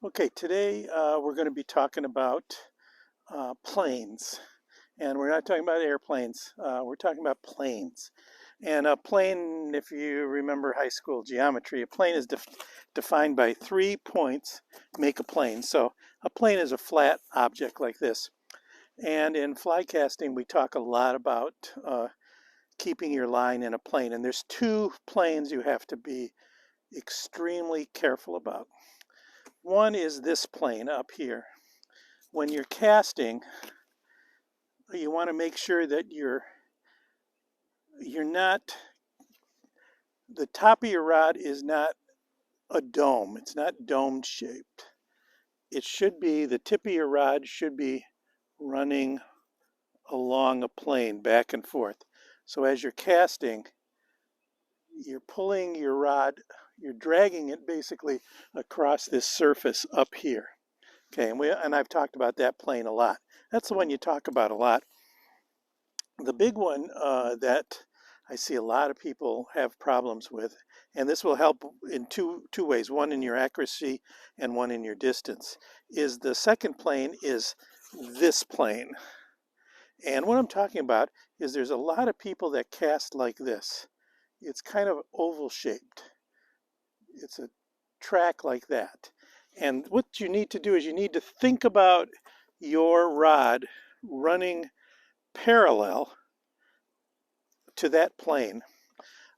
Okay, today we're going to be talking about planes. And we're not talking about airplanes, we're talking about planes. And a plane, if you remember high school geometry, a plane is defined by 3 points make a plane. So a plane is a flat object like this. And in fly casting, we talk a lot about keeping your line in a plane. And there's 2 planes you have to be extremely careful about. One is this plane up here. When you're casting, you want to make sure that you're not, the top of your rod is not a dome. It's not dome shaped. It should be, the tip of your rod should be running along a plane back and forth. So as you're casting, you're pulling your rod, you're dragging it basically across this surface up here. Okay, and I've talked about that plane a lot. That's the one you talk about a lot. The big one that I see a lot of people have problems with, and this will help in two ways, one in your accuracy and one in your distance, is the second plane is this plane. And what I'm talking about is there's a lot of people that cast like this. It's kind of oval shaped. It's a track like that. And what you need to do is you need to think about your rod running parallel to that plane.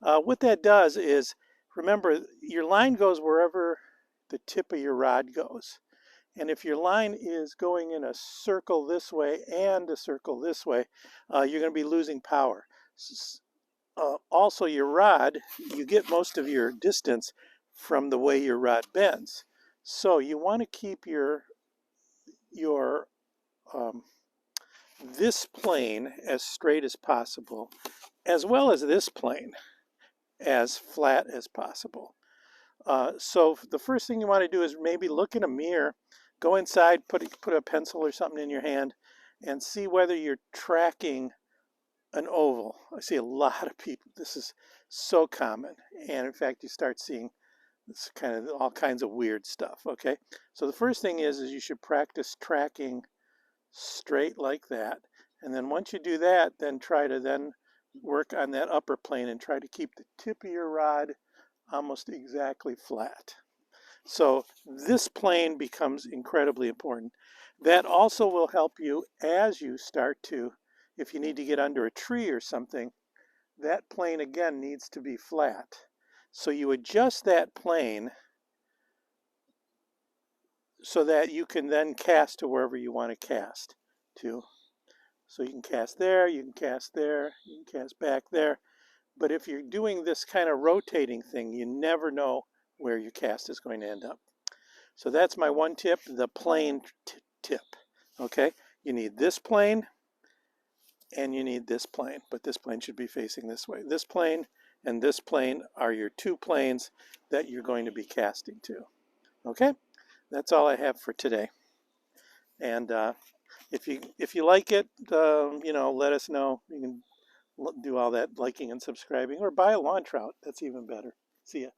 What that does is, remember, your line goes wherever the tip of your rod goes. And if your line is going in a circle this way and a circle this way, you're going to be losing power. Also, your rod, you get most of your distance from the way your rod bends. So you want to keep your this plane as straight as possible, as well as this plane as flat as possible. So the first thing you want to do is maybe look in a mirror, go inside, put a pencil or something in your hand, and see whether you're tracking an oval. I see a lot of people, this is so common, and in fact you start seeing this kind of all kinds of weird stuff. Okay, so the first thing is you should practice tracking straight like that, and then once you do that, then try to then work on that upper plane and try to keep the tip of your rod almost exactly flat. So this plane becomes incredibly important. That also will help you as you start to, if you need to get under a tree or something, that plane again needs to be flat. So you adjust that plane so that you can then cast to wherever you want to cast to. So you can cast there, you can cast there, you can cast back there. But if you're doing this kind of rotating thing, you never know where your cast is going to end up. So that's my one tip, the plane tip. Okay, you need this plane and you need this plane, but this plane should be facing this way. This plane and this plane are your 2 planes that you're going to be casting to. Okay, that's all I have for today. And if you like it, let us know. You can do all that liking and subscribing, or buy a lawn trout. That's even better. See ya.